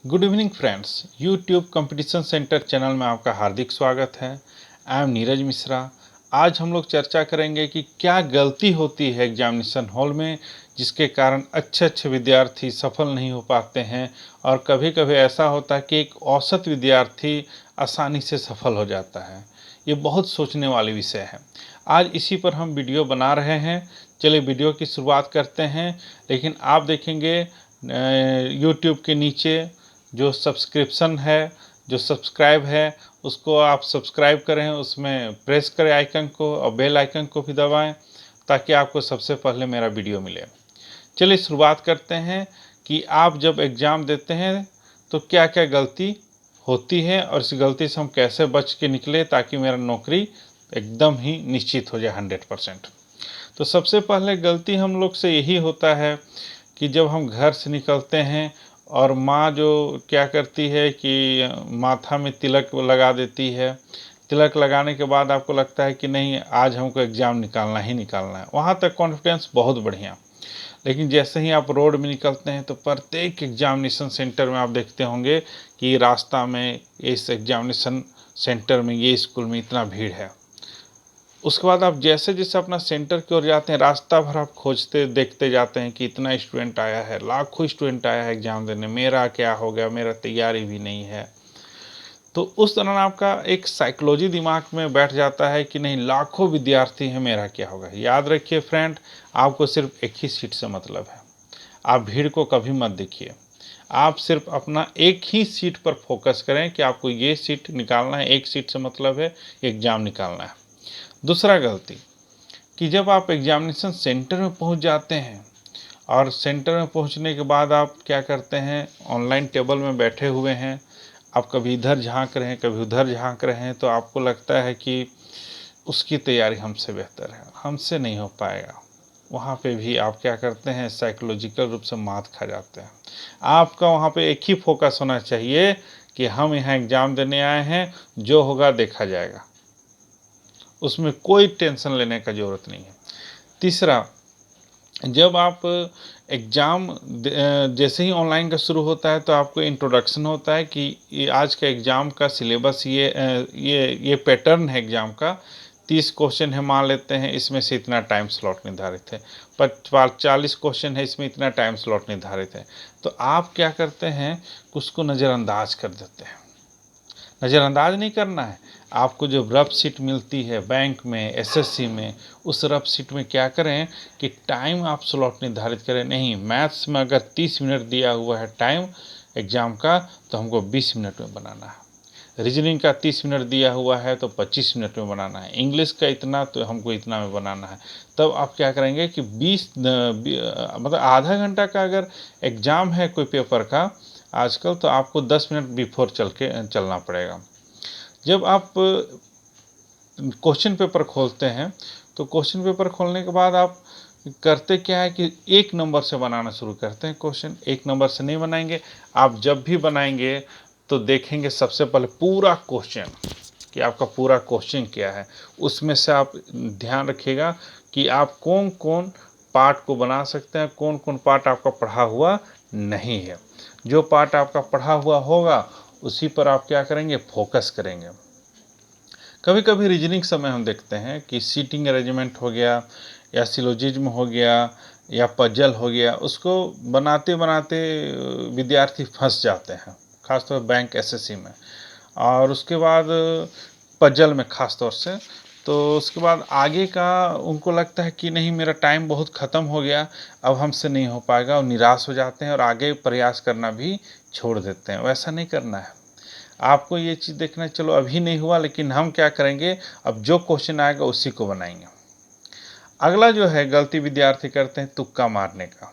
Good evening friends, YouTube competition centre channel में आपका हार्दिक स्वागत है। I am Neeraj Mishra. आज हम लोग चर्चा करेंगे कि क्या गलती होती है एग्जामिनेशन हॉल में जिसके कारण अच्छे विद्यार्थी सफल नहीं हो पाते हैं, और कभी कभी ऐसा होता है कि एक औसत विद्यार्थी आसानी से सफल हो जाता है। ये बहुत सोचने वाली विषय है। आज इसी पर हम वीडियो बना रहे हैं। चलिए वीडियो की शुरुआत करते हैं। लेकिन आप देखेंगे यूट्यूब के नीचे जो सब्सक्रिप्शन है, जो सब्सक्राइब है, उसको आप सब्सक्राइब करें, उसमें प्रेस करें आइकन को, और बेल आइकन को भी दबाएं ताकि आपको सबसे पहले मेरा वीडियो मिले। चलिए शुरुआत करते हैं कि आप जब एग्ज़ाम देते हैं तो क्या क्या गलती होती है और इस गलती से हम कैसे बच के निकले ताकि मेरा नौकरी एकदम ही निश्चित हो जाए 100%। तो सबसे पहले गलती हम लोग से यही होता है कि जब हम घर से निकलते हैं और माँ जो क्या करती है कि माथा में तिलक लगा देती है। तिलक लगाने के बाद आपको लगता है कि नहीं, आज हमको एग्ज़ाम निकालना ही निकालना है। वहाँ तक कॉन्फिडेंस बहुत बढ़िया। लेकिन जैसे ही आप रोड में निकलते हैं तो प्रत्येक एग्जामिनेशन सेंटर में आप देखते होंगे कि रास्ता में इस एग्जामिनेशन सेंटर में, ये स्कूल में इतना भीड़ है। उसके बाद आप जैसे जैसे अपना सेंटर की ओर जाते हैं, रास्ता भर आप खोजते देखते जाते हैं कि इतना स्टूडेंट आया है, लाखों स्टूडेंट आया है एग्ज़ाम देने, मेरा क्या हो गया, मेरा तैयारी भी नहीं है। तो उस दौरान आपका एक साइकोलॉजी दिमाग में बैठ जाता है कि नहीं, लाखों विद्यार्थी हैं, मेरा क्या होगा। याद रखिए फ्रेंड, आपको सिर्फ एक ही सीट से मतलब है। आप भीड़ को कभी मत देखिए। आप सिर्फ अपना एक ही सीट पर फोकस करें कि आपको ये सीट निकालना है, एक सीट से मतलब है, एग्ज़ाम निकालना है। दूसरा गलती कि जब आप एग्जामिनेशन सेंटर में पहुंच जाते हैं और सेंटर में पहुंचने के बाद आप क्या करते हैं, ऑनलाइन टेबल में बैठे हुए हैं, आप कभी इधर झांक रहे हैं, कभी उधर झांक रहे हैं, तो आपको लगता है कि उसकी तैयारी हमसे बेहतर है, हमसे नहीं हो पाएगा। वहाँ पे भी आप क्या करते हैं, साइकोलॉजिकल रूप से मात खा जाते हैं। आपका वहाँ पे एक ही फोकस होना चाहिए कि हम यहाँ एग्ज़ाम देने आए हैं, जो होगा देखा जाएगा, उसमें कोई टेंशन लेने का ज़रूरत नहीं है। तीसरा, जब आप एग्ज़ाम जैसे ही ऑनलाइन का शुरू होता है तो आपको इंट्रोडक्शन होता है कि ये आज का एग्ज़ाम का सिलेबस, ये पैटर्न है एग्ज़ाम का। 30 क्वेश्चन है मान लेते हैं, इसमें से इतना टाइम स्लॉट निर्धारित है। 40 क्वेश्चन है, इसमें इतना टाइम स्लॉट निर्धारित है। तो आप क्या करते हैं, उसको नज़रअंदाज कर देते हैं। नज़रअंदाज नहीं करना है। आपको जो रफ सीट मिलती है बैंक में, एसएससी में, उस रफ सीट में क्या करें कि टाइम आप स्लॉट निर्धारित करें। नहीं, मैथ्स में अगर 30 मिनट दिया हुआ है टाइम एग्ज़ाम का, तो हमको 20 मिनट में बनाना है। रीजनिंग का 30 मिनट दिया हुआ है तो 25 मिनट में बनाना है। इंग्लिश का इतना, तो हमको इतना में बनाना है। तब आप क्या करेंगे कि मतलब आधा घंटा का अगर एग्ज़ाम है कोई पेपर का आजकल, तो आपको 10 मिनट बिफोर चलना पड़ेगा। जब आप क्वेश्चन पेपर खोलते हैं तो क्वेश्चन पेपर खोलने के बाद आप करते क्या है कि 1 नंबर से बनाना शुरू करते हैं क्वेश्चन। 1 नंबर से नहीं बनाएंगे। आप जब भी बनाएंगे तो देखेंगे सबसे पहले पूरा क्वेश्चन, कि आपका पूरा क्वेश्चन क्या है। उसमें से आप ध्यान रखिएगा कि आप कौन कौन पार्ट को बना सकते हैं, कौन कौन पार्ट आपका पढ़ा हुआ नहीं है। जो पार्ट आपका पढ़ा हुआ होगा उसी पर आप क्या करेंगे, फोकस करेंगे। कभी कभी रीजनिंग समय हम देखते हैं कि सीटिंग अरेंजमेंट हो गया, या सिलोजिज्म हो गया, या पजल हो गया, उसको बनाते बनाते विद्यार्थी फंस जाते हैं, खासतौर बैंक एसएससी में। और उसके बाद पजल में खास तौर से, तो उसके बाद आगे का उनको लगता है कि नहीं, मेरा टाइम बहुत ख़त्म हो गया, अब हमसे नहीं हो पाएगा, और निराश हो जाते हैं और आगे प्रयास करना भी छोड़ देते हैं। वैसा नहीं करना है। आपको ये चीज़ देखना है, चलो अभी नहीं हुआ, लेकिन हम क्या करेंगे, अब जो क्वेश्चन आएगा उसी को बनाएंगे। अगला जो है गलती विद्यार्थी करते हैं, तुक्का मारने का।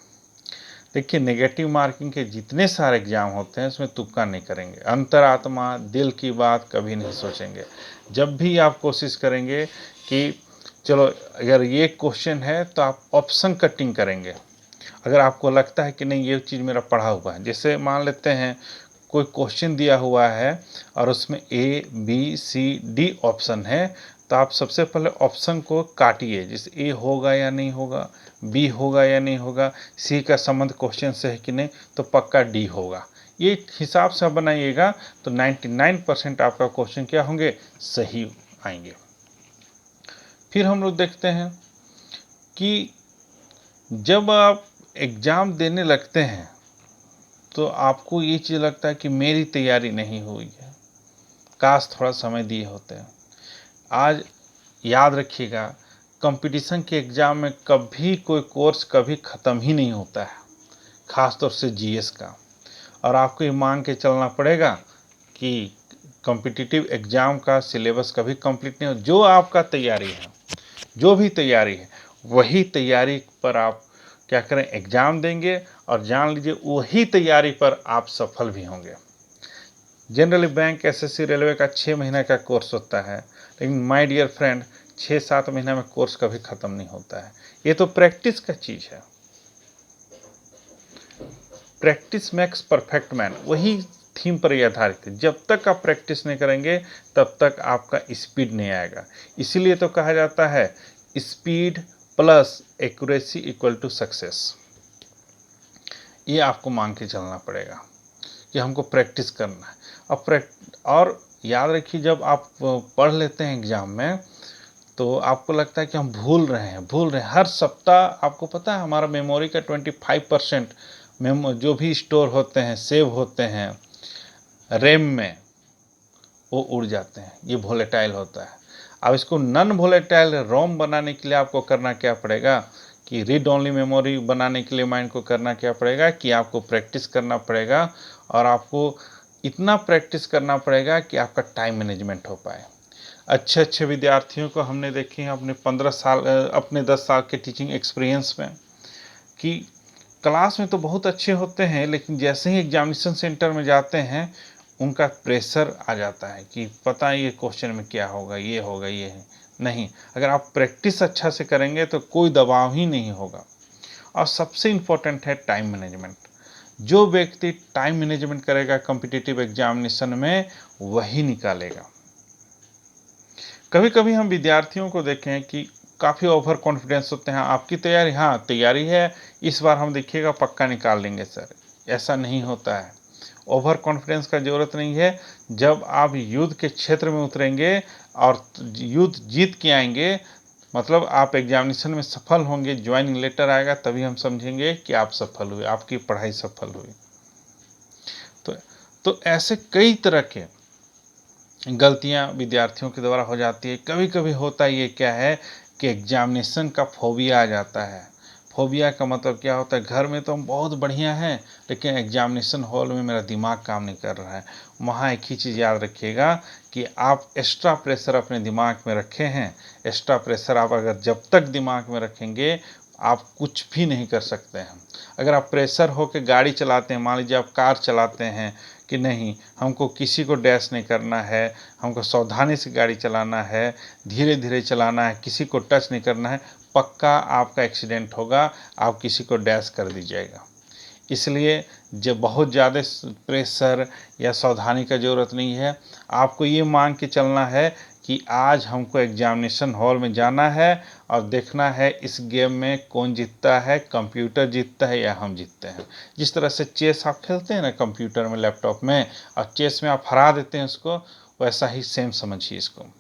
देखिए, नेगेटिव मार्किंग के जितने सारे एग्जाम होते हैं उसमें तुक्का नहीं करेंगे। अंतरात्मा, दिल की बात कभी नहीं सोचेंगे। जब भी आप कोशिश करेंगे कि चलो अगर ये क्वेश्चन है तो आप ऑप्शन कटिंग करेंगे। अगर आपको लगता है कि नहीं, ये चीज़ मेरा पढ़ा हुआ है, जैसे मान लेते हैं कोई क्वेश्चन दिया हुआ है और उसमें A B C D option है, तो आप सबसे पहले ऑप्शन को काटिए, जैसे ए होगा या नहीं होगा, बी होगा या नहीं होगा, सी का संबंध क्वेश्चन से है कि नहीं, तो पक्का डी होगा। ये हिसाब से आप बनाइएगा तो 99% आपका क्वेश्चन क्या होंगे, सही आएंगे। फिर हम लोग देखते हैं कि जब आप एग्ज़ाम देने लगते हैं तो आपको ये चीज़ लगता है कि मेरी तैयारी नहीं हुई है, काश थोड़ा समय दिए होते हैं। आज याद रखिएगा, कंपटीशन के एग्ज़ाम में कभी कोई कोर्स कभी ख़त्म ही नहीं होता है, ख़ास तौर से जीएस का। और आपको ये मान के चलना पड़ेगा कि कॉम्पिटिटिव एग्ज़ाम का सिलेबस कभी कंप्लीट नहीं हो। जो आपका तैयारी है, जो भी तैयारी है, वही तैयारी पर आप क्या करें, एग्ज़ाम देंगे और जान लीजिए वही तैयारी पर आप सफल भी होंगे। जनरली बैंक, एसएससी, रेलवे का 6 महीने का कोर्स होता है, लेकिन माय डियर फ्रेंड 6-7 महीने में कोर्स कभी ख़त्म नहीं होता है। ये तो प्रैक्टिस का चीज़ है। प्रैक्टिस मेक्स परफेक्ट मैन, वही थीम पर ही आधारित है। जब तक आप प्रैक्टिस नहीं करेंगे तब तक आपका स्पीड नहीं आएगा। इसीलिए तो कहा जाता है speed plus accuracy equal to success. ये आपको मान के चलना पड़ेगा कि हमको प्रैक्टिस करना है। और याद रखिए, जब आप पढ़ लेते हैं एग्ज़ाम में तो आपको लगता है कि हम भूल रहे हैं। हर सप्ताह आपको पता है हमारा मेमोरी का 25% जो भी स्टोर होते हैं, सेव होते हैं रैम में, वो उड़ जाते हैं। ये वोलेटाइल होता है। अब इसको नॉन वोलेटाइल रोम बनाने के लिए आपको करना क्या पड़ेगा कि रीड ओनली मेमोरी बनाने के लिए माइंड को करना क्या पड़ेगा कि आपको प्रैक्टिस करना पड़ेगा। और आपको इतना प्रैक्टिस करना पड़ेगा कि आपका टाइम मैनेजमेंट हो पाए। अच्छे विद्यार्थियों को हमने देखे हैं अपने 10 साल के टीचिंग एक्सपीरियंस में कि क्लास में तो बहुत अच्छे होते हैं, लेकिन जैसे ही एग्जामिनेशन सेंटर में जाते हैं उनका प्रेशर आ जाता है कि पता है ये क्वेश्चन में क्या होगा, ये होगा, ये है। नहीं, अगर आप प्रैक्टिस अच्छा से करेंगे तो कोई दबाव ही नहीं होगा। और सबसे इम्पोर्टेंट है टाइम मैनेजमेंट। जो व्यक्ति टाइम मैनेजमेंट करेगा कॉम्पिटिटिव एग्जामिनेशन में, वही निकालेगा। कभी कभी हम विद्यार्थियों को देखें कि काफ़ी ओवर कॉन्फिडेंस होते हैं, आपकी तैयारी, हाँ तैयारी है, इस बार हम देखिएगा पक्का निकाल लेंगे सर। ऐसा नहीं होता है। ओवर कॉन्फिडेंस का ज़रूरत नहीं है। जब आप युद्ध के क्षेत्र में उतरेंगे और युद्ध जीत के आएंगे, मतलब आप एग्जामिनेशन में सफल होंगे, ज्वाइनिंग लेटर आएगा, तभी हम समझेंगे कि आप सफल हुए, आपकी पढ़ाई सफल हुई। तो ऐसे कई तरह के गलतियां विद्यार्थियों के द्वारा हो जाती है। कभी कभी होता ये क्या है कि एग्जामिनेशन का फोबिया आ जाता है। फोबिया का मतलब क्या होता है, घर में तो हम बहुत बढ़िया हैं, लेकिन एग्जामिनेशन हॉल में मेरा दिमाग काम नहीं कर रहा है। वहाँ एक ही चीज़ याद रखिएगा कि आप एक्स्ट्रा प्रेशर अपने दिमाग में रखे हैं। एक्स्ट्रा प्रेशर आप अगर जब तक दिमाग में रखेंगे, आप कुछ भी नहीं कर सकते हैं। अगर आप प्रेशर होकर गाड़ी चलाते हैं, मान लीजिए आप कार चलाते हैं कि नहीं, हमको किसी को डैश नहीं करना है, हमको सावधानी से गाड़ी चलाना है, धीरे धीरे चलाना है, किसी को टच नहीं करना है, पक्का आपका एक्सीडेंट होगा, आप किसी को डैश कर दीजिएगा। इसलिए जब बहुत ज़्यादा प्रेशर या सावधानी का ज़रूरत नहीं है। आपको ये मान के चलना है कि आज हमको एग्जामिनेशन हॉल में जाना है और देखना है इस गेम में कौन जीतता है, कंप्यूटर जीतता है या हम जीतते हैं। जिस तरह से चेस आप खेलते हैं ना कंप्यूटर में, लैपटॉप में, और चेस में आप हरा देते हैं उसको, वैसा ही सेम समझिए इसको।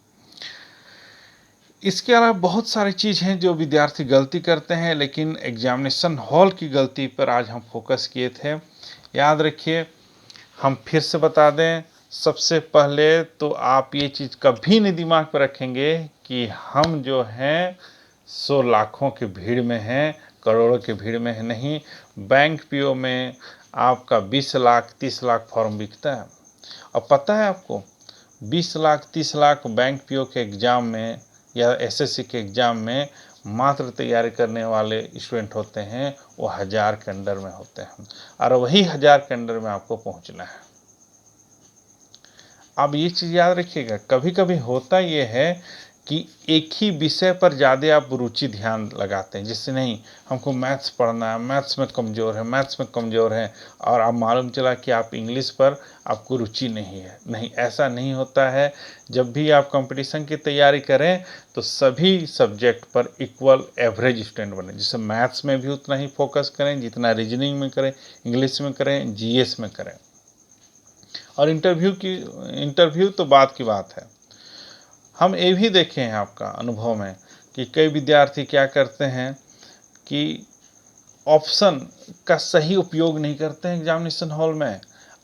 इसके अलावा बहुत सारी चीज़ हैं जो विद्यार्थी गलती करते हैं, लेकिन एग्जामिनेशन हॉल की गलती पर आज हम फोकस किए थे। याद रखिए, हम फिर से बता दें, सबसे पहले तो आप ये चीज़ कभी नहीं दिमाग पर रखेंगे कि हम जो हैं सौ लाखों की भीड़ में हैं, करोड़ों की भीड़ में है। नहीं, बैंक पीओ में आपका 20 लाख 30 लाख फॉर्म बिकता है। और पता है आपको, 20 लाख 30 लाख बैंक पीओ के एग्ज़ाम में या एसएससी के एग्ज़ाम में मात्र तैयारी करने वाले स्टूडेंट होते हैं, वो 1000 के अंडर में होते हैं। और वही 1000 के अंडर में आपको पहुंचना है। अब ये चीज़ याद रखिएगा, कभी कभी होता ये है कि एक ही विषय पर ज़्यादा आप रुचि ध्यान लगाते हैं। जिससे नहीं, हमको मैथ्स पढ़ना है, मैथ्स में कमज़ोर है, और अब मालूम चला कि आप इंग्लिश पर आपको रुचि नहीं है। नहीं, ऐसा नहीं होता है। जब भी आप कंपटीशन की तैयारी करें तो सभी सब्जेक्ट पर इक्वल एवरेज स्टूडेंट बने। जैसे मैथ्स में भी उतना ही फोकस करें जितना रीजनिंग में करें, इंग्लिश में करें, जीएस में करें। और इंटरव्यू तो बात की बात है। हम ये भी देखे हैं आपका अनुभव में कि कई विद्यार्थी क्या करते हैं कि ऑप्शन का सही उपयोग नहीं करते हैं एग्जामिनेशन हॉल में।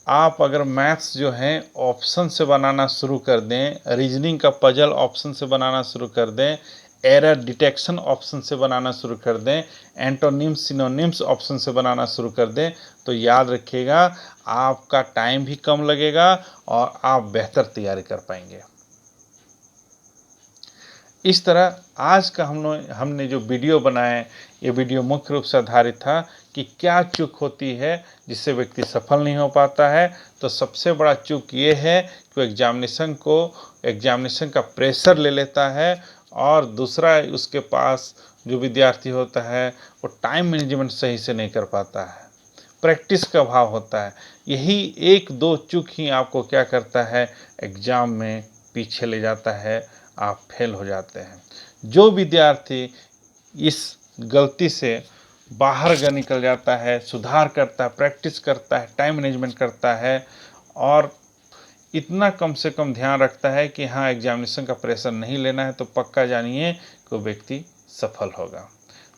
आप अगर मैथ्स जो है ऑप्शन से बनाना शुरू कर दें, रीजनिंग का पजल ऑप्शन से बनाना शुरू कर दें, एरर डिटेक्शन ऑप्शन से बनाना शुरू कर दें, एंटोनिम्स सिनोनिम्स ऑप्शन से बनाना शुरू कर दें, तो याद रखिएगा आपका टाइम भी कम लगेगा और आप बेहतर तैयारी कर पाएंगे। इस तरह आज का हमने जो वीडियो बनाए, ये वीडियो मुख्य रूप से आधारित था कि क्या चूक होती है जिससे व्यक्ति सफल नहीं हो पाता है। तो सबसे बड़ा चूक ये है कि वो एग्जामिनेशन का प्रेशर ले लेता है, और दूसरा उसके पास जो विद्यार्थी होता है वो टाइम मैनेजमेंट सही से नहीं कर पाता है, प्रैक्टिस का अभाव होता है। यही एक दो चूक ही आपको क्या करता है, एग्ज़ाम में पीछे ले जाता है, आप फेल हो जाते हैं। जो विद्यार्थी इस गलती से बाहर निकल जाता है, सुधार करता है, प्रैक्टिस करता है, टाइम मैनेजमेंट करता है और इतना कम से कम ध्यान रखता है कि हाँ एग्जामिनेशन का प्रेशर नहीं लेना है, तो पक्का जानिए कि वो व्यक्ति सफल होगा।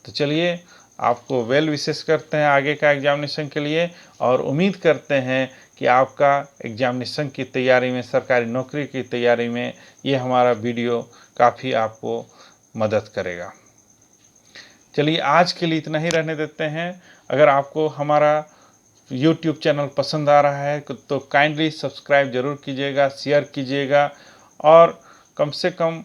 तो चलिए आपको वेल विशेष करते हैं आगे का एग्जामिनेशन के लिए, और उम्मीद करते हैं कि आपका एग्जामिनेशन की तैयारी में, सरकारी नौकरी की तैयारी में ये हमारा वीडियो काफ़ी आपको मदद करेगा। चलिए आज के लिए इतना ही रहने देते हैं। अगर आपको हमारा YouTube चैनल पसंद आ रहा है तो काइंडली सब्सक्राइब ज़रूर कीजिएगा, शेयर कीजिएगा और कम से कम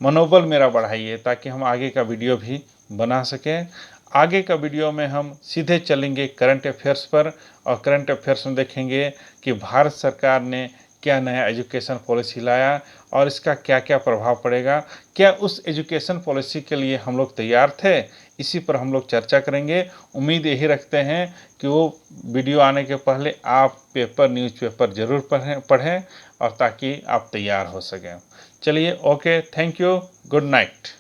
मनोबल मेरा बढ़ाइए ताकि हम आगे का वीडियो भी बना सकें। आगे का वीडियो में हम सीधे चलेंगे करंट अफेयर्स पर, और करंट अफेयर्स में देखेंगे कि भारत सरकार ने क्या नया एजुकेशन पॉलिसी लाया और इसका क्या क्या प्रभाव पड़ेगा, क्या उस एजुकेशन पॉलिसी के लिए हम लोग तैयार थे, इसी पर हम लोग चर्चा करेंगे। उम्मीद यही रखते हैं कि वो वीडियो आने के पहले आप न्यूज़पेपर ज़रूर पढ़ें और ताकि आप तैयार हो सकें। चलिए okay, thank you, good night.